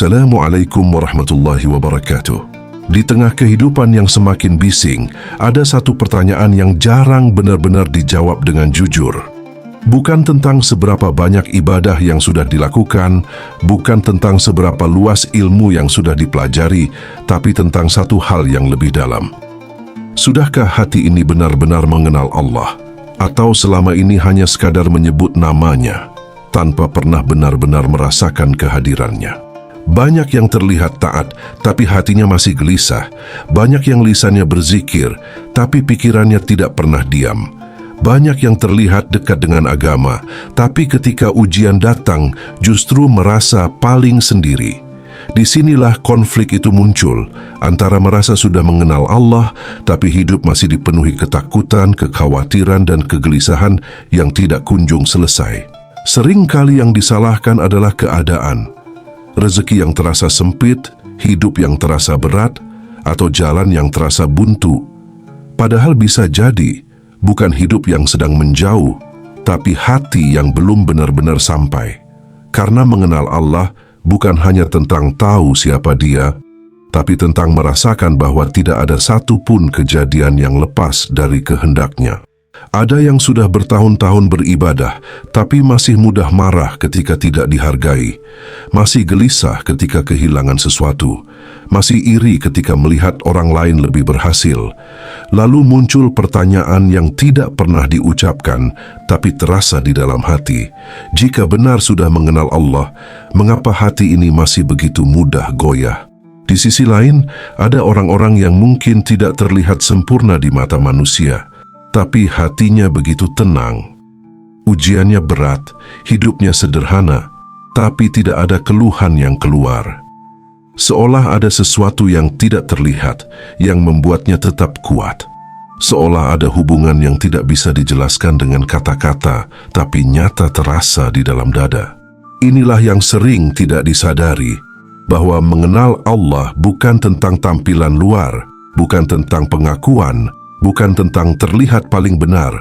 Assalamualaikum warahmatullahi wabarakatuh. Di tengah kehidupan yang semakin bising, ada satu pertanyaan yang jarang benar-benar dijawab dengan jujur. Bukan tentang seberapa banyak ibadah yang sudah dilakukan, bukan tentang seberapa luas ilmu yang sudah dipelajari, tapi tentang satu hal yang lebih dalam. Sudahkah hati ini benar-benar mengenal Allah? Atau selama ini hanya sekadar menyebut namanya, tanpa pernah benar-benar merasakan kehadirannya? Banyak yang terlihat taat, tapi hatinya masih gelisah. Banyak yang lisannya berzikir, tapi pikirannya tidak pernah diam. Banyak yang terlihat dekat dengan agama, tapi ketika ujian datang, justru merasa paling sendiri. Disinilah konflik itu muncul, antara merasa sudah mengenal Allah, tapi hidup masih dipenuhi ketakutan, kekhawatiran, dan kegelisahan yang tidak kunjung selesai. Seringkali yang disalahkan adalah keadaan. Rezeki yang terasa sempit, hidup yang terasa berat, atau jalan yang terasa buntu. Padahal bisa jadi, bukan hidup yang sedang menjauh, tapi hati yang belum benar-benar sampai. Karena mengenal Allah bukan hanya tentang tahu siapa Dia, tapi tentang merasakan bahwa tidak ada satu pun kejadian yang lepas dari kehendak-Nya. Ada yang sudah bertahun-tahun beribadah, tapi masih mudah marah ketika tidak dihargai, masih gelisah ketika kehilangan sesuatu, masih iri ketika melihat orang lain lebih berhasil. Lalu muncul pertanyaan yang tidak pernah diucapkan, tapi terasa di dalam hati. Jika benar sudah mengenal Allah, mengapa hati ini masih begitu mudah goyah? Di sisi lain, ada orang-orang yang mungkin tidak terlihat sempurna di mata manusia, tapi hatinya begitu tenang. Ujiannya berat, hidupnya sederhana, tapi tidak ada keluhan yang keluar. Seolah ada sesuatu yang tidak terlihat, yang membuatnya tetap kuat. Seolah ada hubungan yang tidak bisa dijelaskan dengan kata-kata, tapi nyata terasa di dalam dada. Inilah yang sering tidak disadari, bahwa mengenal Allah bukan tentang tampilan luar, bukan tentang pengakuan, bukan tentang terlihat paling benar,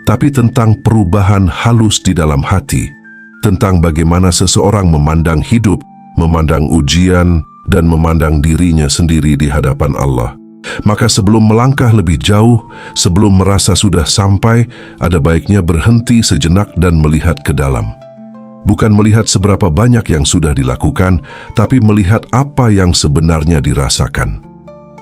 tapi tentang perubahan halus di dalam hati, tentang bagaimana seseorang memandang hidup, memandang ujian, dan memandang dirinya sendiri di hadapan Allah. Maka sebelum melangkah lebih jauh, sebelum merasa sudah sampai, ada baiknya berhenti sejenak dan melihat ke dalam. Bukan melihat seberapa banyak yang sudah dilakukan, tapi melihat apa yang sebenarnya dirasakan.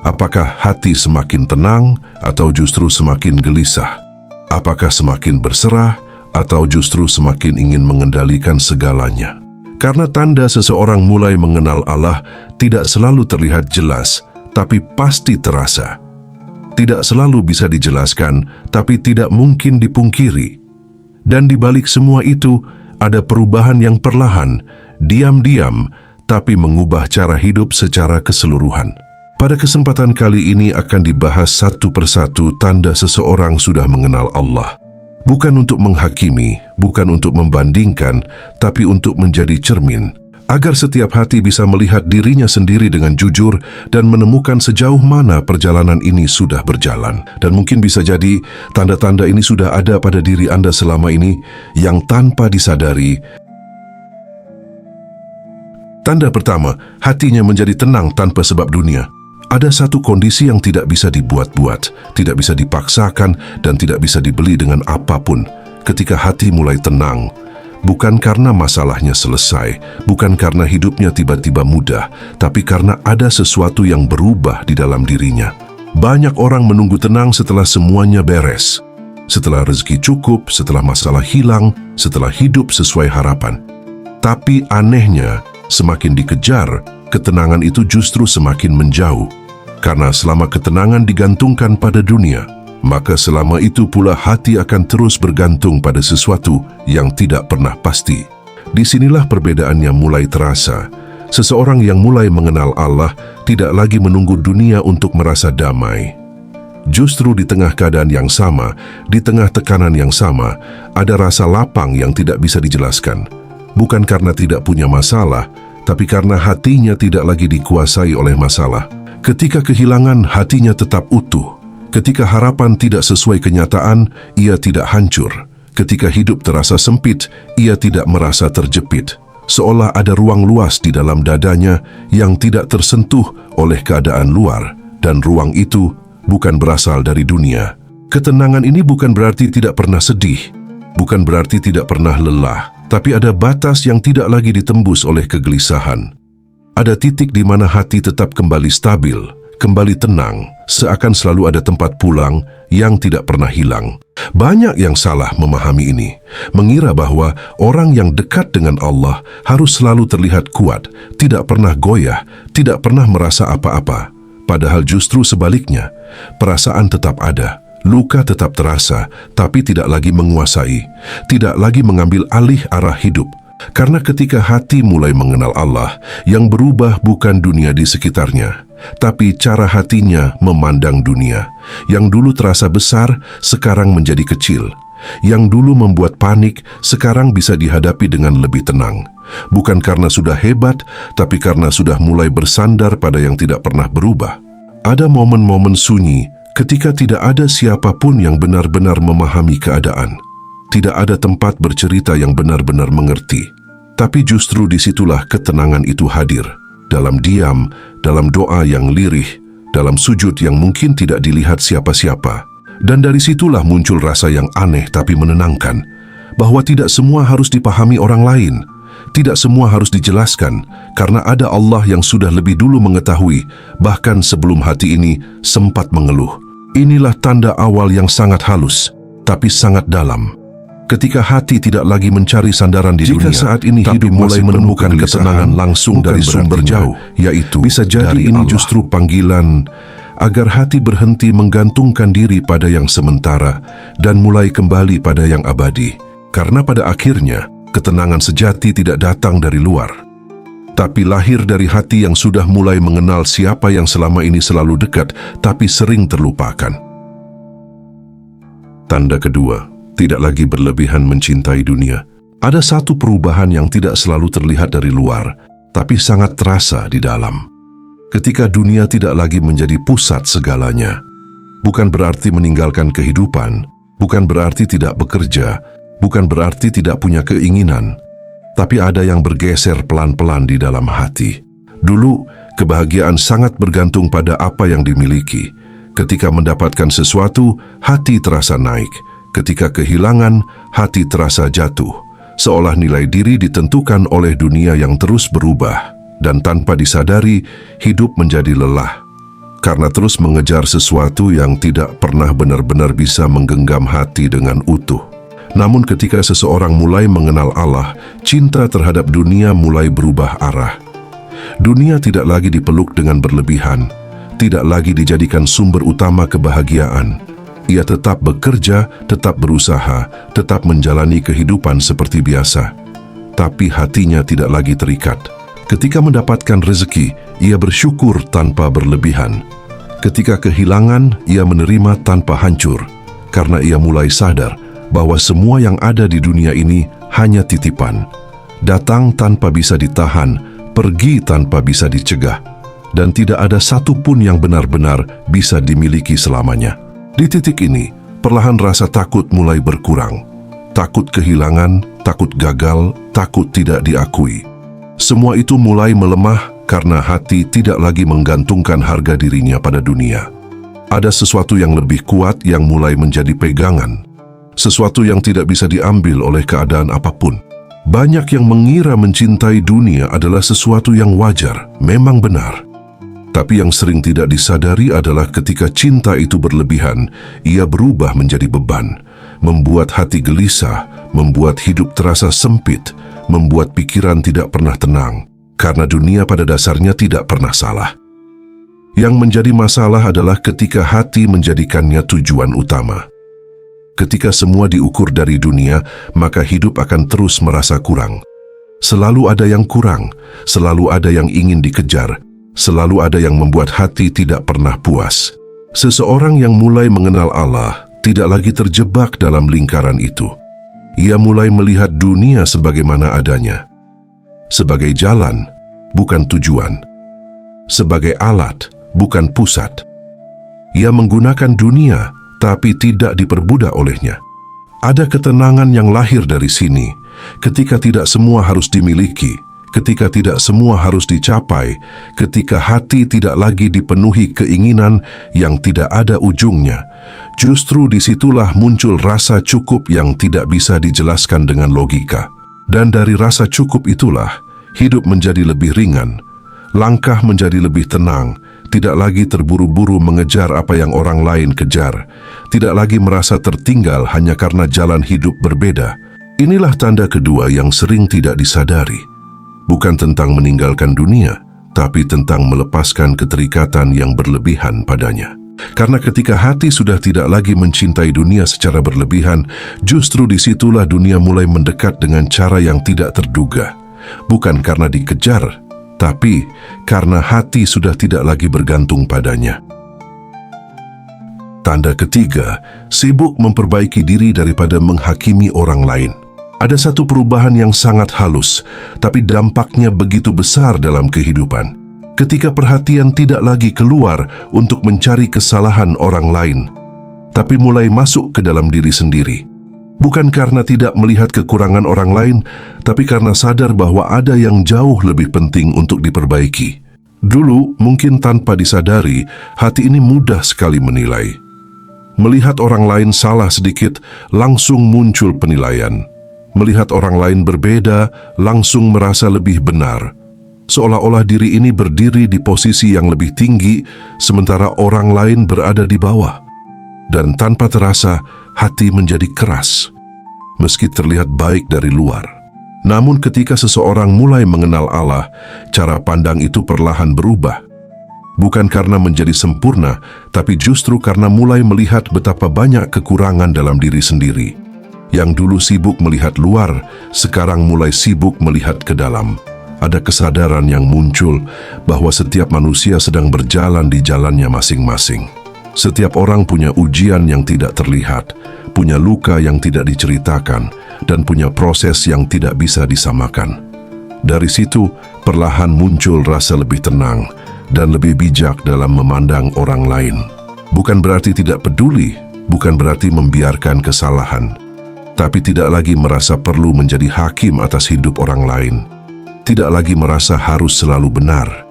Apakah hati semakin tenang atau justru semakin gelisah? Apakah semakin berserah atau justru semakin ingin mengendalikan segalanya? Karena tanda seseorang mulai mengenal Allah tidak selalu terlihat jelas, tapi pasti terasa. Tidak selalu bisa dijelaskan, tapi tidak mungkin dipungkiri. Dan di balik semua itu, ada perubahan yang perlahan, diam-diam, tapi mengubah cara hidup secara keseluruhan. Pada kesempatan kali ini akan dibahas satu persatu tanda seseorang sudah mengenal Allah. Bukan untuk menghakimi, bukan untuk membandingkan, tapi untuk menjadi cermin, agar setiap hati bisa melihat dirinya sendiri dengan jujur dan menemukan sejauh mana perjalanan ini sudah berjalan. Dan mungkin bisa jadi tanda-tanda ini sudah ada pada diri Anda selama ini yang tanpa disadari. Tanda pertama, hatinya menjadi tenang tanpa sebab dunia. Ada satu kondisi yang tidak bisa dibuat-buat, tidak bisa dipaksakan, dan tidak bisa dibeli dengan apapun. Ketika hati mulai tenang, bukan karena masalahnya selesai, bukan karena hidupnya tiba-tiba mudah, tapi karena ada sesuatu yang berubah di dalam dirinya. Banyak orang menunggu tenang setelah semuanya beres, setelah rezeki cukup, setelah masalah hilang, setelah hidup sesuai harapan. Tapi anehnya, semakin dikejar, ketenangan itu justru semakin menjauh. Karena selama ketenangan digantungkan pada dunia, maka selama itu pula hati akan terus bergantung pada sesuatu yang tidak pernah pasti. Disinilah perbedaannya mulai terasa. Seseorang yang mulai mengenal Allah tidak lagi menunggu dunia untuk merasa damai. Justru di tengah keadaan yang sama, di tengah tekanan yang sama, ada rasa lapang yang tidak bisa dijelaskan. Bukan karena tidak punya masalah, tapi karena hatinya tidak lagi dikuasai oleh masalah. Ketika kehilangan, hatinya tetap utuh. Ketika harapan tidak sesuai kenyataan, ia tidak hancur. Ketika hidup terasa sempit, ia tidak merasa terjepit. seolah ada ruang luas di dalam dadanya yang tidak tersentuh oleh keadaan luar, dan ruang itu bukan berasal dari dunia. Ketenangan ini bukan berarti tidak pernah sedih, bukan berarti tidak pernah lelah, tapi ada batas yang tidak lagi ditembus oleh kegelisahan. Ada titik di mana hati tetap kembali stabil, kembali tenang, seakan selalu ada tempat pulang yang tidak pernah hilang. Banyak yang salah memahami ini, mengira bahwa orang yang dekat dengan Allah harus selalu terlihat kuat, tidak pernah goyah, tidak pernah merasa apa-apa. Padahal justru sebaliknya, perasaan tetap ada, luka tetap terasa, tapi tidak lagi menguasai, tidak lagi mengambil alih arah hidup. Karena ketika hati mulai mengenal Allah, yang berubah bukan dunia di sekitarnya, tapi cara hatinya memandang dunia. Yang dulu terasa besar, sekarang menjadi kecil. Yang dulu membuat panik, sekarang bisa dihadapi dengan lebih tenang. Bukan karena sudah hebat, tapi karena sudah mulai bersandar pada yang tidak pernah berubah. Ada momen-momen sunyi ketika tidak ada siapapun yang benar-benar memahami keadaan. Tidak ada tempat bercerita yang benar-benar mengerti. Tapi justru disitulah ketenangan itu hadir. Dalam diam, dalam doa yang lirih, dalam sujud yang mungkin tidak dilihat siapa-siapa. Dan dari situlah muncul rasa yang aneh tapi menenangkan, bahwa tidak semua harus dipahami orang lain. Tidak semua harus dijelaskan, karena ada Allah yang sudah lebih dulu mengetahui, bahkan sebelum hati ini sempat mengeluh. Inilah tanda awal yang sangat halus, tapi sangat dalam. Ketika hati tidak lagi mencari sandaran di dunia, saat ini hidup mulai menemukan ketenangan langsung dari sumber jauh, yaitu bisa jadi ini justru panggilan agar hati berhenti menggantungkan diri pada yang sementara dan mulai kembali pada yang abadi. Karena pada akhirnya, ketenangan sejati tidak datang dari luar, tapi lahir dari hati yang sudah mulai mengenal siapa yang selama ini selalu dekat, tapi sering terlupakan. Tanda kedua, tidak lagi berlebihan mencintai dunia. Ada satu perubahan yang tidak selalu terlihat dari luar, tapi sangat terasa di dalam. Ketika dunia tidak lagi menjadi pusat segalanya, bukan berarti meninggalkan kehidupan, bukan berarti tidak bekerja, bukan berarti tidak punya keinginan, tapi ada yang bergeser pelan-pelan di dalam hati. Dulu, kebahagiaan sangat bergantung pada apa yang dimiliki. Ketika mendapatkan sesuatu, hati terasa naik. Ketika kehilangan, hati terasa jatuh, seolah nilai diri ditentukan oleh dunia yang terus berubah, dan tanpa disadari, hidup menjadi lelah. Karena terus mengejar sesuatu yang tidak pernah benar-benar bisa menggenggam hati dengan utuh. Namun ketika seseorang mulai mengenal Allah, cinta terhadap dunia mulai berubah arah. Dunia tidak lagi dipeluk dengan berlebihan, tidak lagi dijadikan sumber utama kebahagiaan. Ia tetap bekerja, tetap berusaha, tetap menjalani kehidupan seperti biasa. Tapi hatinya tidak lagi terikat. Ketika mendapatkan rezeki, ia bersyukur tanpa berlebihan. Ketika kehilangan, ia menerima tanpa hancur. Karena ia mulai sadar bahwa semua yang ada di dunia ini hanya titipan. Datang tanpa bisa ditahan, pergi tanpa bisa dicegah. Dan tidak ada satupun yang benar-benar bisa dimiliki selamanya. Di titik ini, perlahan rasa takut mulai berkurang. Takut kehilangan, takut gagal, takut tidak diakui. Semua itu mulai melemah karena hati tidak lagi menggantungkan harga dirinya pada dunia. Ada sesuatu yang lebih kuat yang mulai menjadi pegangan. Sesuatu yang tidak bisa diambil oleh keadaan apapun. Banyak yang mengira mencintai dunia adalah sesuatu yang wajar, memang benar. Tapi yang sering tidak disadari adalah ketika cinta itu berlebihan, ia berubah menjadi beban, membuat hati gelisah, membuat hidup terasa sempit, membuat pikiran tidak pernah tenang, karena dunia pada dasarnya tidak pernah salah. Yang menjadi masalah adalah ketika hati menjadikannya tujuan utama. Ketika semua diukur dari dunia, maka hidup akan terus merasa kurang. Selalu ada yang kurang, selalu ada yang ingin dikejar, selalu ada yang membuat hati tidak pernah puas. Seseorang yang mulai mengenal Allah tidak lagi terjebak dalam lingkaran itu. Ia mulai melihat dunia sebagaimana adanya. Sebagai jalan, bukan tujuan. Sebagai alat, bukan pusat. Ia menggunakan dunia, tapi tidak diperbudak olehnya. Ada ketenangan yang lahir dari sini, ketika tidak semua harus dimiliki, ketika tidak semua harus dicapai, ketika hati tidak lagi dipenuhi keinginan yang tidak ada ujungnya, justru disitulah muncul rasa cukup yang tidak bisa dijelaskan dengan logika. Dan dari rasa cukup itulah, hidup menjadi lebih ringan, langkah menjadi lebih tenang, tidak lagi terburu-buru mengejar apa yang orang lain kejar, tidak lagi merasa tertinggal hanya karena jalan hidup berbeda. Inilah tanda kedua yang sering tidak disadari. Bukan tentang meninggalkan dunia, tapi tentang melepaskan keterikatan yang berlebihan padanya. Karena ketika hati sudah tidak lagi mencintai dunia secara berlebihan, justru disitulah dunia mulai mendekat dengan cara yang tidak terduga. Bukan karena dikejar, tapi karena hati sudah tidak lagi bergantung padanya. Tanda ketiga, sibuk memperbaiki diri daripada menghakimi orang lain. Ada satu perubahan yang sangat halus, tapi dampaknya begitu besar dalam kehidupan. Ketika perhatian tidak lagi keluar untuk mencari kesalahan orang lain, tapi mulai masuk ke dalam diri sendiri. Bukan karena tidak melihat kekurangan orang lain, tapi karena sadar bahwa ada yang jauh lebih penting untuk diperbaiki. Dulu, mungkin tanpa disadari, hati ini mudah sekali menilai. Melihat orang lain salah sedikit, langsung muncul penilaian. Melihat orang lain berbeda, langsung merasa lebih benar. Seolah-olah diri ini berdiri di posisi yang lebih tinggi, sementara orang lain berada di bawah. Dan tanpa terasa, hati menjadi keras, meski terlihat baik dari luar. Namun ketika seseorang mulai mengenal Allah, cara pandang itu perlahan berubah. Bukan karena menjadi sempurna, tapi justru karena mulai melihat betapa banyak kekurangan dalam diri sendiri. Yang dulu sibuk melihat luar, sekarang mulai sibuk melihat ke dalam. Ada kesadaran yang muncul bahwa setiap manusia sedang berjalan di jalannya masing-masing. Setiap orang punya ujian yang tidak terlihat, punya luka yang tidak diceritakan, dan punya proses yang tidak bisa disamakan. Dari situ, perlahan muncul rasa lebih tenang dan lebih bijak dalam memandang orang lain. Bukan berarti tidak peduli, bukan berarti membiarkan kesalahan, tapi tidak lagi merasa perlu menjadi hakim atas hidup orang lain. Tidak lagi merasa harus selalu benar.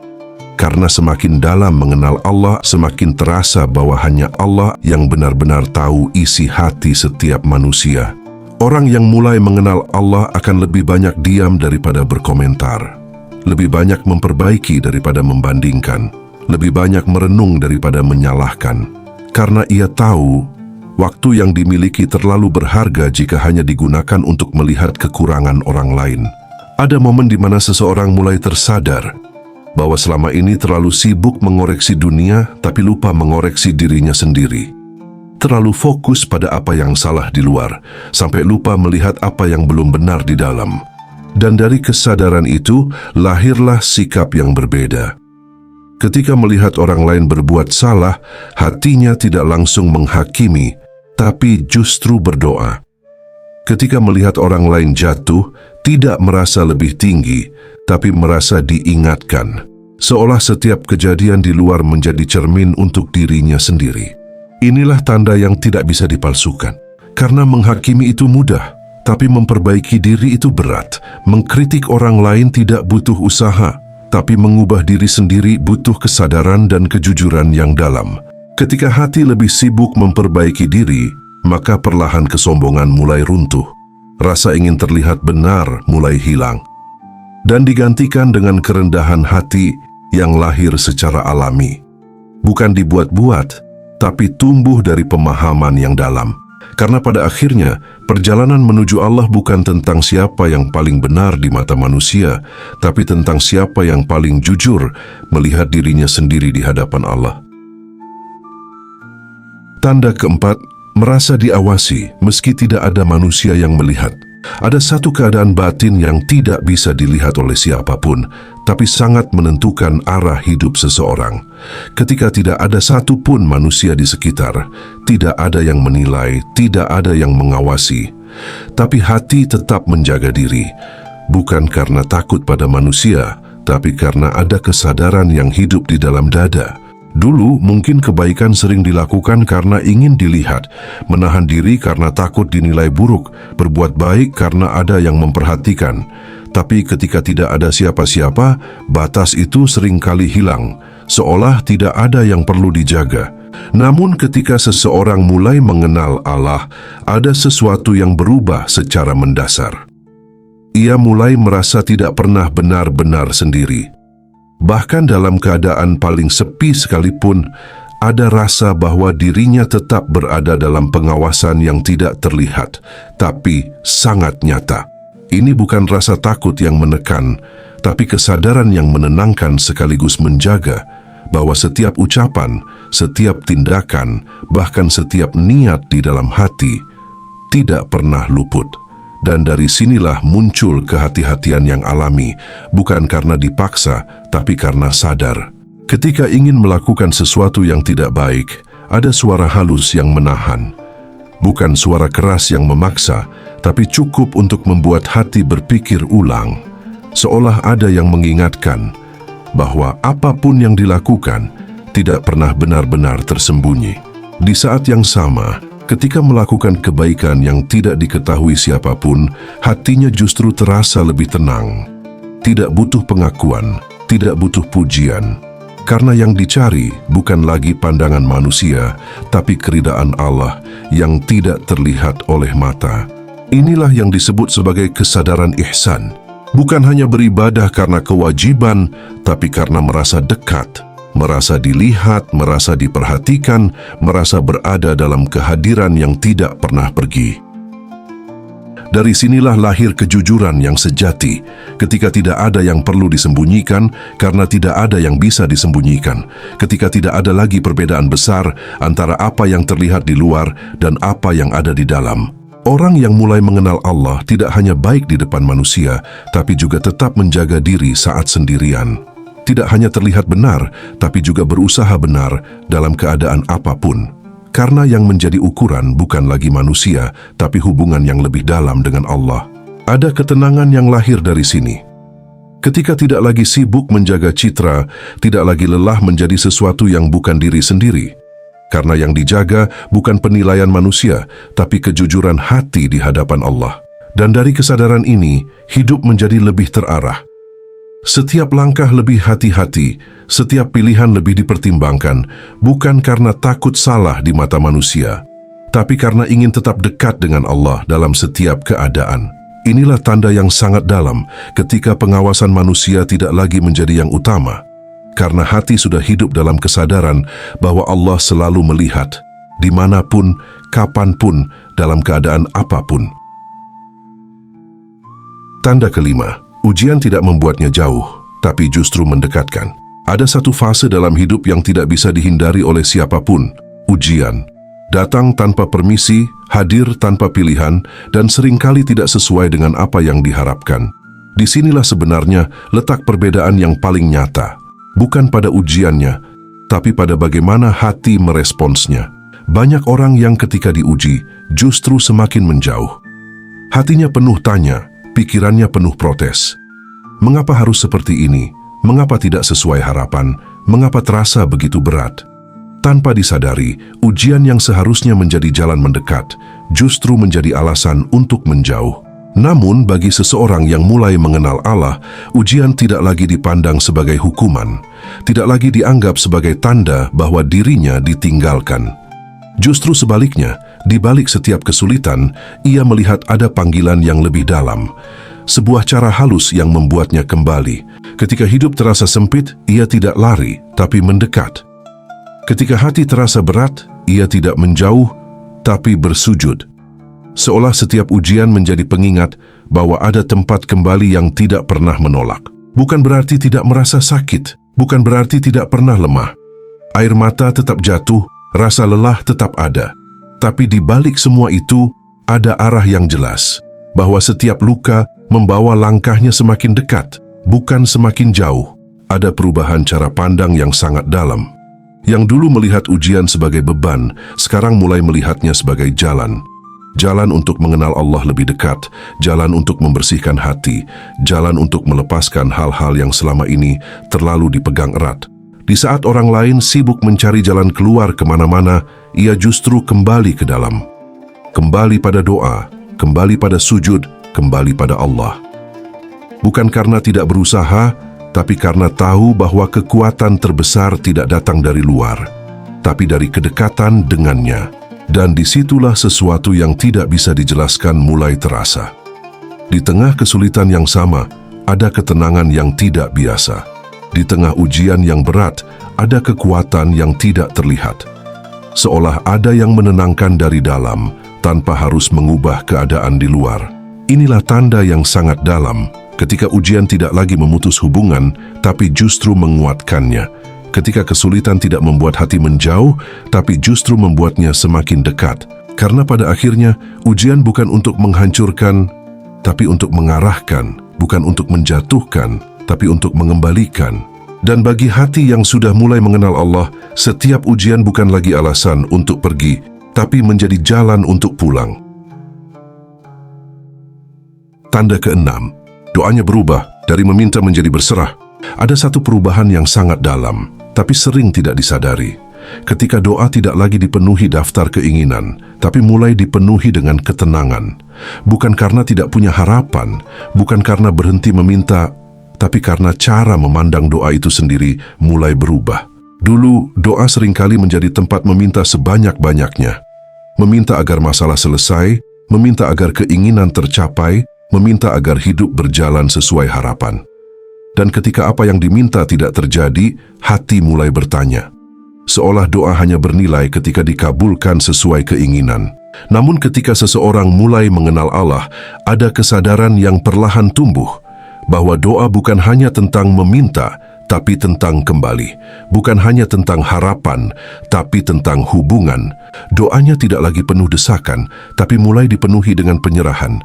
Karena semakin dalam mengenal Allah, semakin terasa bahwa hanya Allah yang benar-benar tahu isi hati setiap manusia. Orang yang mulai mengenal Allah akan lebih banyak diam daripada berkomentar. Lebih banyak memperbaiki daripada membandingkan. Lebih banyak merenung daripada menyalahkan. Karena ia tahu, waktu yang dimiliki terlalu berharga jika hanya digunakan untuk melihat kekurangan orang lain. Ada momen di mana seseorang mulai tersadar bahwa selama ini terlalu sibuk mengoreksi dunia tapi lupa mengoreksi dirinya sendiri. Terlalu fokus pada apa yang salah di luar sampai lupa melihat apa yang belum benar di dalam. Dan dari kesadaran itu lahirlah sikap yang berbeda. Ketika melihat orang lain berbuat salah, hatinya tidak langsung menghakimi, tapi justru berdoa. Ketika melihat orang lain jatuh, tidak merasa lebih tinggi, tapi merasa diingatkan. Seolah setiap kejadian di luar menjadi cermin untuk dirinya sendiri. Inilah tanda yang tidak bisa dipalsukan. Karena menghakimi itu mudah, tapi memperbaiki diri itu berat. Mengkritik orang lain tidak butuh usaha, tapi mengubah diri sendiri butuh kesadaran dan kejujuran yang dalam. Ketika hati lebih sibuk memperbaiki diri, maka perlahan kesombongan mulai runtuh. Rasa ingin terlihat benar mulai hilang. Dan digantikan dengan kerendahan hati yang lahir secara alami. Bukan dibuat-buat, tapi tumbuh dari pemahaman yang dalam. Karena pada akhirnya, perjalanan menuju Allah bukan tentang siapa yang paling benar di mata manusia, tapi tentang siapa yang paling jujur melihat dirinya sendiri di hadapan Allah. Tanda keempat, merasa diawasi meski tidak ada manusia yang melihat. Ada satu keadaan batin yang tidak bisa dilihat oleh siapapun, tapi sangat menentukan arah hidup seseorang. Ketika tidak ada satupun manusia di sekitar, tidak ada yang menilai, tidak ada yang mengawasi, tapi hati tetap menjaga diri, bukan karena takut pada manusia, tapi karena ada kesadaran yang hidup di dalam dada, Dulu mungkin kebaikan sering dilakukan karena ingin dilihat, menahan diri karena takut dinilai buruk, berbuat baik karena ada yang memperhatikan. Tapi ketika tidak ada siapa-siapa, batas itu seringkali hilang, seolah tidak ada yang perlu dijaga. Namun ketika seseorang mulai mengenal Allah, ada sesuatu yang berubah secara mendasar. Ia mulai merasa tidak pernah benar-benar sendiri. Bahkan dalam keadaan paling sepi sekalipun, ada rasa bahwa dirinya tetap berada dalam pengawasan yang tidak terlihat, tapi sangat nyata. Ini bukan rasa takut yang menekan, tapi kesadaran yang menenangkan sekaligus menjaga bahwa setiap ucapan, setiap tindakan, bahkan setiap niat di dalam hati tidak pernah luput. Dan dari sinilah muncul kehati-hatian yang alami, bukan karena dipaksa, tapi karena sadar. Ketika ingin melakukan sesuatu yang tidak baik, ada suara halus yang menahan. Bukan suara keras yang memaksa, tapi cukup untuk membuat hati berpikir ulang. Seolah ada yang mengingatkan bahwa apapun yang dilakukan tidak pernah benar-benar tersembunyi. Di saat yang sama, ketika melakukan kebaikan yang tidak diketahui siapapun, hatinya justru terasa lebih tenang. Tidak butuh pengakuan, tidak butuh pujian. Karena yang dicari bukan lagi pandangan manusia, tapi keridaan Allah yang tidak terlihat oleh mata. Inilah yang disebut sebagai kesadaran ihsan. Bukan hanya beribadah karena kewajiban, tapi karena merasa dekat, merasa dilihat, merasa diperhatikan, merasa berada dalam kehadiran yang tidak pernah pergi. Dari sinilah lahir kejujuran yang sejati, ketika tidak ada yang perlu disembunyikan karena tidak ada yang bisa disembunyikan, ketika tidak ada lagi perbedaan besar antara apa yang terlihat di luar dan apa yang ada di dalam. Orang yang mulai mengenal Allah tidak hanya baik di depan manusia, tapi juga tetap menjaga diri saat sendirian. Tidak hanya terlihat benar, tapi juga berusaha benar dalam keadaan apapun. Karena yang menjadi ukuran bukan lagi manusia, tapi hubungan yang lebih dalam dengan Allah. Ada ketenangan yang lahir dari sini. Ketika tidak lagi sibuk menjaga citra, tidak lagi lelah menjadi sesuatu yang bukan diri sendiri. Karena yang dijaga bukan penilaian manusia, tapi kejujuran hati di hadapan Allah. Dan dari kesadaran ini, hidup menjadi lebih terarah. Setiap langkah lebih hati-hati, setiap pilihan lebih dipertimbangkan, bukan karena takut salah di mata manusia, tapi karena ingin tetap dekat dengan Allah dalam setiap keadaan. Inilah tanda yang sangat dalam ketika pengawasan manusia tidak lagi menjadi yang utama, karena hati sudah hidup dalam kesadaran bahwa Allah selalu melihat, dimanapun, kapanpun, dalam keadaan apapun. Tanda kelima, ujian tidak membuatnya jauh, tapi justru mendekatkan. Ada satu fase dalam hidup yang tidak bisa dihindari oleh siapapun, ujian. Datang tanpa permisi, hadir tanpa pilihan, dan seringkali tidak sesuai dengan apa yang diharapkan. Disinilah sebenarnya letak perbedaan yang paling nyata. Bukan pada ujiannya, tapi pada bagaimana hati meresponsnya. Banyak orang yang ketika diuji, justru semakin menjauh. Hatinya penuh tanya, pikirannya penuh protes. Mengapa harus seperti ini? Mengapa tidak sesuai harapan? Mengapa terasa begitu berat? Tanpa disadari, ujian yang seharusnya menjadi jalan mendekat, justru menjadi alasan untuk menjauh. Namun bagi seseorang yang mulai mengenal Allah, ujian tidak lagi dipandang sebagai hukuman, tidak lagi dianggap sebagai tanda bahwa dirinya ditinggalkan. Justru sebaliknya, di balik setiap kesulitan, ia melihat ada panggilan yang lebih dalam, sebuah cara halus yang membuatnya kembali. Ketika hidup terasa sempit, ia tidak lari, tapi mendekat. Ketika hati terasa berat, ia tidak menjauh, tapi bersujud. Seolah setiap ujian menjadi pengingat bahwa ada tempat kembali yang tidak pernah menolak. Bukan berarti tidak merasa sakit, bukan berarti tidak pernah lemah. Air mata tetap jatuh, rasa lelah tetap ada. Tapi di balik semua itu, ada arah yang jelas, bahwa setiap luka membawa langkahnya semakin dekat, bukan semakin jauh. Ada perubahan cara pandang yang sangat dalam. Yang dulu melihat ujian sebagai beban, sekarang mulai melihatnya sebagai jalan. Jalan untuk mengenal Allah lebih dekat, jalan untuk membersihkan hati, jalan untuk melepaskan hal-hal yang selama ini terlalu dipegang erat. Di saat orang lain sibuk mencari jalan keluar kemana-mana, ia justru kembali ke dalam. Kembali pada doa, kembali pada sujud, kembali pada Allah. Bukan karena tidak berusaha, tapi karena tahu bahwa kekuatan terbesar tidak datang dari luar, tapi dari kedekatan dengannya. Dan disitulah sesuatu yang tidak bisa dijelaskan mulai terasa. Di tengah kesulitan yang sama, ada ketenangan yang tidak biasa. Di tengah ujian yang berat, ada kekuatan yang tidak terlihat. Seolah ada yang menenangkan dari dalam, tanpa harus mengubah keadaan di luar. Inilah tanda yang sangat dalam, ketika ujian tidak lagi memutus hubungan, tapi justru menguatkannya. Ketika kesulitan tidak membuat hati menjauh, tapi justru membuatnya semakin dekat. Karena pada akhirnya, ujian bukan untuk menghancurkan, tapi untuk mengarahkan, bukan untuk menjatuhkan, tapi untuk mengembalikan. Dan bagi hati yang sudah mulai mengenal Allah, setiap ujian bukan lagi alasan untuk pergi, tapi menjadi jalan untuk pulang. Tanda keenam, doanya berubah dari meminta menjadi berserah. Ada satu perubahan yang sangat dalam, tapi sering tidak disadari. Ketika doa tidak lagi dipenuhi daftar keinginan, tapi mulai dipenuhi dengan ketenangan. Bukan karena tidak punya harapan, bukan karena berhenti meminta, tapi karena cara memandang doa itu sendiri mulai berubah. Dulu, doa seringkali menjadi tempat meminta sebanyak-banyaknya. Meminta agar masalah selesai, meminta agar keinginan tercapai, meminta agar hidup berjalan sesuai harapan. Dan ketika apa yang diminta tidak terjadi, hati mulai bertanya. Seolah doa hanya bernilai ketika dikabulkan sesuai keinginan. Namun ketika seseorang mulai mengenal Allah, ada kesadaran yang perlahan tumbuh, bahwa doa bukan hanya tentang meminta, tapi tentang kembali. Bukan hanya tentang harapan, tapi tentang hubungan. Doanya tidak lagi penuh desakan, tapi mulai dipenuhi dengan penyerahan.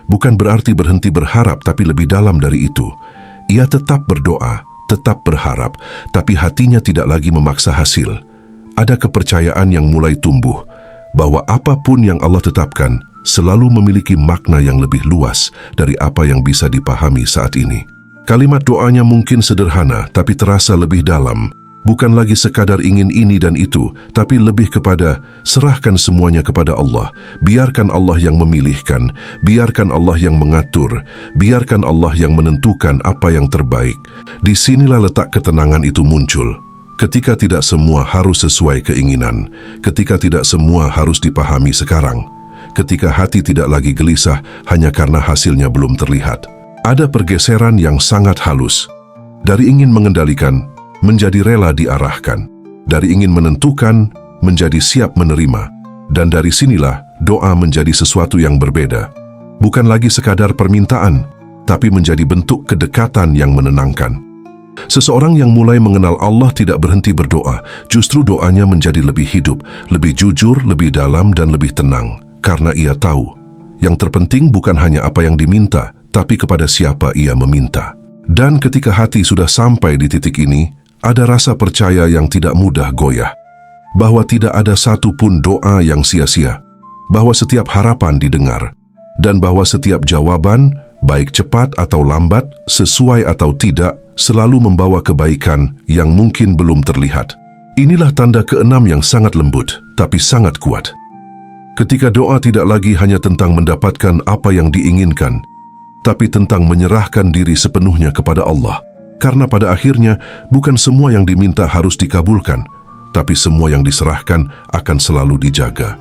Bukan berarti berhenti berharap, tapi lebih dalam dari itu. Ia tetap berdoa, tetap berharap, tapi hatinya tidak lagi memaksa hasil. Ada kepercayaan yang mulai tumbuh, bahwa apapun yang Allah tetapkan selalu memiliki makna yang lebih luas dari apa yang bisa dipahami saat ini. Kalimat doanya mungkin sederhana, tapi terasa lebih dalam. Bukan lagi sekadar ingin ini dan itu, tapi lebih kepada serahkan semuanya kepada Allah. Biarkan Allah yang memilihkan, biarkan Allah yang mengatur, biarkan Allah yang menentukan apa yang terbaik. Disinilah letak ketenangan itu muncul. Ketika tidak semua harus sesuai keinginan, ketika tidak semua harus dipahami sekarang, ketika hati tidak lagi gelisah hanya karena hasilnya belum terlihat. Ada pergeseran yang sangat halus. Dari ingin mengendalikan, menjadi rela diarahkan. Dari ingin menentukan, menjadi siap menerima. Dan dari sinilah doa menjadi sesuatu yang berbeda. Bukan lagi sekadar permintaan, tapi menjadi bentuk kedekatan yang menenangkan. Seseorang yang mulai mengenal Allah tidak berhenti berdoa, justru doanya menjadi lebih hidup, lebih jujur, lebih dalam, dan lebih tenang. Karena ia tahu, yang terpenting bukan hanya apa yang diminta, tapi kepada siapa ia meminta. Dan ketika hati sudah sampai di titik ini, ada rasa percaya yang tidak mudah goyah, bahwa tidak ada satupun doa yang sia-sia, bahwa setiap harapan didengar, dan bahwa setiap jawaban, baik cepat atau lambat, sesuai atau tidak, selalu membawa kebaikan yang mungkin belum terlihat. Inilah tanda keenam yang sangat lembut, tapi sangat kuat. Ketika doa tidak lagi hanya tentang mendapatkan apa yang diinginkan, tapi tentang menyerahkan diri sepenuhnya kepada Allah. Karena pada akhirnya, bukan semua yang diminta harus dikabulkan, tapi semua yang diserahkan akan selalu dijaga.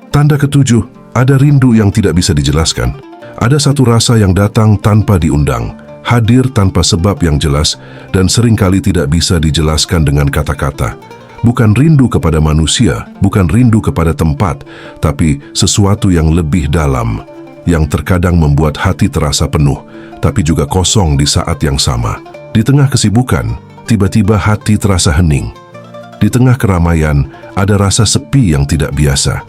Tanda ketujuh, ada rindu yang tidak bisa dijelaskan. Ada satu rasa yang datang tanpa diundang, hadir tanpa sebab yang jelas, dan seringkali tidak bisa dijelaskan dengan kata-kata. Bukan rindu kepada manusia, bukan rindu kepada tempat, tapi sesuatu yang lebih dalam, yang terkadang membuat hati terasa penuh, tapi juga kosong di saat yang sama. Di tengah kesibukan, tiba-tiba hati terasa hening. Di tengah keramaian, ada rasa sepi yang tidak biasa.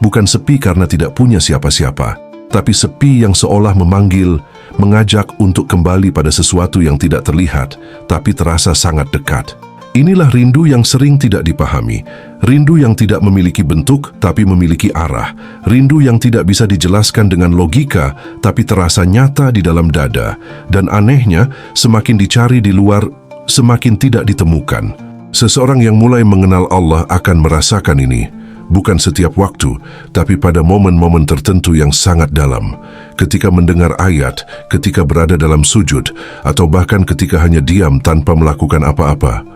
Bukan sepi karena tidak punya siapa-siapa, tapi sepi yang seolah memanggil, mengajak untuk kembali pada sesuatu yang tidak terlihat, tapi terasa sangat dekat. Inilah rindu yang sering tidak dipahami, rindu yang tidak memiliki bentuk tapi memiliki arah, rindu yang tidak bisa dijelaskan dengan logika tapi terasa nyata di dalam dada, dan anehnya semakin dicari di luar semakin tidak ditemukan. Seseorang yang mulai mengenal Allah akan merasakan ini, bukan setiap waktu, tapi pada momen-momen tertentu yang sangat dalam. Ketika mendengar ayat, ketika berada dalam sujud, atau bahkan ketika hanya diam tanpa melakukan apa-apa.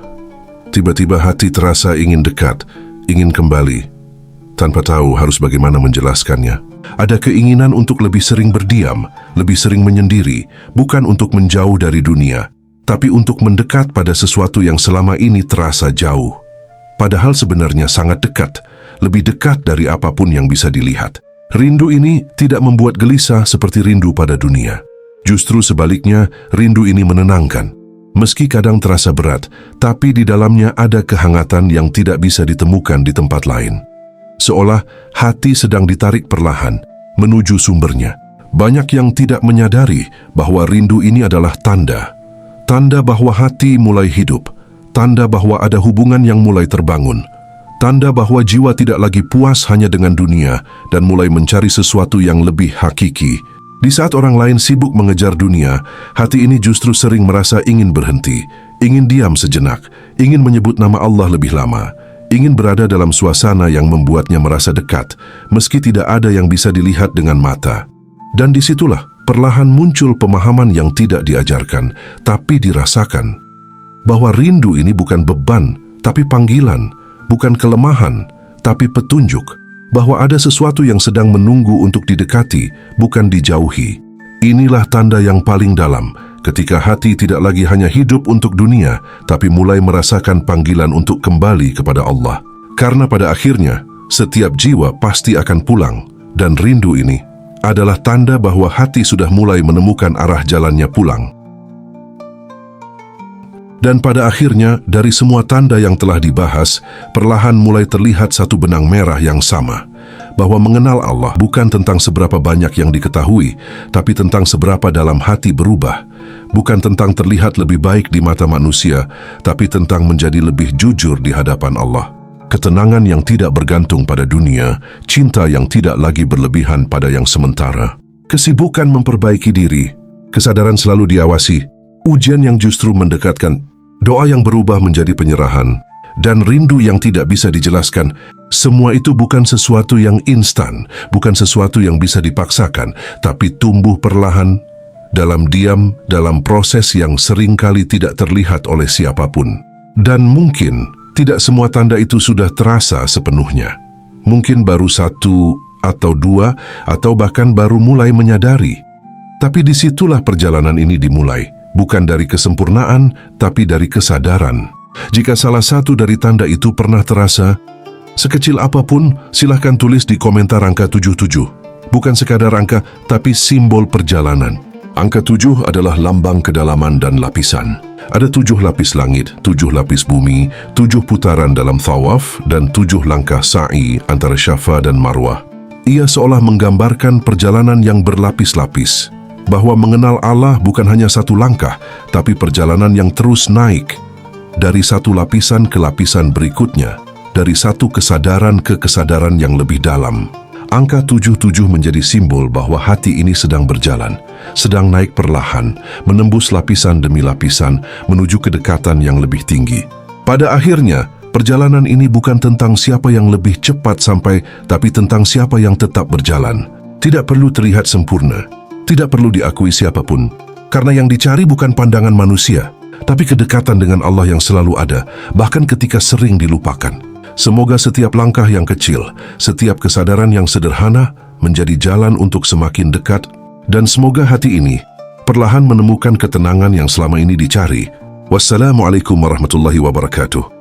Tiba-tiba hati terasa ingin dekat, ingin kembali, tanpa tahu harus bagaimana menjelaskannya. Ada keinginan untuk lebih sering berdiam, lebih sering menyendiri, bukan untuk menjauh dari dunia, tapi untuk mendekat pada sesuatu yang selama ini terasa jauh. Padahal sebenarnya sangat dekat, lebih dekat dari apapun yang bisa dilihat. Rindu ini tidak membuat gelisah seperti rindu pada dunia. Justru sebaliknya, rindu ini menenangkan. Meski kadang terasa berat, tapi di dalamnya ada kehangatan yang tidak bisa ditemukan di tempat lain. Seolah hati sedang ditarik perlahan menuju sumbernya. Banyak yang tidak menyadari bahwa rindu ini adalah tanda bahwa hati mulai hidup, tanda bahwa ada hubungan yang mulai terbangun, tanda bahwa jiwa tidak lagi puas hanya dengan dunia dan mulai mencari sesuatu yang lebih hakiki. Di saat orang lain sibuk mengejar dunia, hati ini justru sering merasa ingin berhenti, ingin diam sejenak, ingin menyebut nama Allah lebih lama, ingin berada dalam suasana yang membuatnya merasa dekat, meski tidak ada yang bisa dilihat dengan mata. Dan disitulah perlahan muncul pemahaman yang tidak diajarkan, tapi dirasakan. Bahwa rindu ini bukan beban, tapi panggilan, bukan kelemahan, tapi petunjuk. Bahwa ada sesuatu yang sedang menunggu untuk didekati, bukan dijauhi. Inilah tanda yang paling dalam, ketika hati tidak lagi hanya hidup untuk dunia, tapi mulai merasakan panggilan untuk kembali kepada Allah. Karena pada akhirnya, setiap jiwa pasti akan pulang, dan rindu ini adalah tanda bahwa hati sudah mulai menemukan arah jalannya pulang. Dan pada akhirnya, dari semua tanda yang telah dibahas, perlahan mulai terlihat satu benang merah yang sama, bahwa mengenal Allah bukan tentang seberapa banyak yang diketahui, tapi tentang seberapa dalam hati berubah. Bukan tentang terlihat lebih baik di mata manusia, tapi tentang menjadi lebih jujur di hadapan Allah. Ketenangan yang tidak bergantung pada dunia, cinta yang tidak lagi berlebihan pada yang sementara. Kesibukan memperbaiki diri, kesadaran selalu diawasi, ujian yang justru mendekatkan, doa yang berubah menjadi penyerahan, dan rindu yang tidak bisa dijelaskan. Semua itu bukan sesuatu yang instan, bukan sesuatu yang bisa dipaksakan, tapi tumbuh perlahan, dalam diam, dalam proses yang seringkali tidak terlihat oleh siapapun. Dan mungkin tidak semua tanda itu sudah terasa sepenuhnya. Mungkin baru satu atau dua, atau bahkan baru mulai menyadari. Tapi disitulah perjalanan ini dimulai, bukan dari kesempurnaan, tapi dari kesadaran. Jika salah satu dari tanda itu pernah terasa, sekecil apapun, silahkan tulis di komentar angka 77. Bukan sekadar angka, tapi simbol perjalanan. Angka 7 adalah lambang kedalaman dan lapisan. Ada 7 lapis langit, 7 lapis bumi, 7 putaran dalam thawaf, dan 7 langkah sa'i antara Syafa dan Marwah. Ia seolah menggambarkan perjalanan yang berlapis-lapis, bahwa mengenal Allah bukan hanya satu langkah, tapi perjalanan yang terus naik, dari satu lapisan ke lapisan berikutnya, dari satu kesadaran ke kesadaran yang lebih dalam. Angka 77 menjadi simbol bahwa hati ini sedang berjalan, sedang naik perlahan, menembus lapisan demi lapisan, menuju kedekatan yang lebih tinggi. Pada akhirnya, perjalanan ini bukan tentang siapa yang lebih cepat sampai, tapi tentang siapa yang tetap berjalan. Tidak perlu terlihat sempurna, tidak perlu diakui siapapun, karena yang dicari bukan pandangan manusia, tapi kedekatan dengan Allah yang selalu ada, bahkan ketika sering dilupakan. Semoga setiap langkah yang kecil, setiap kesadaran yang sederhana menjadi jalan untuk semakin dekat, dan semoga hati ini perlahan menemukan ketenangan yang selama ini dicari. Wassalamualaikum warahmatullahi wabarakatuh.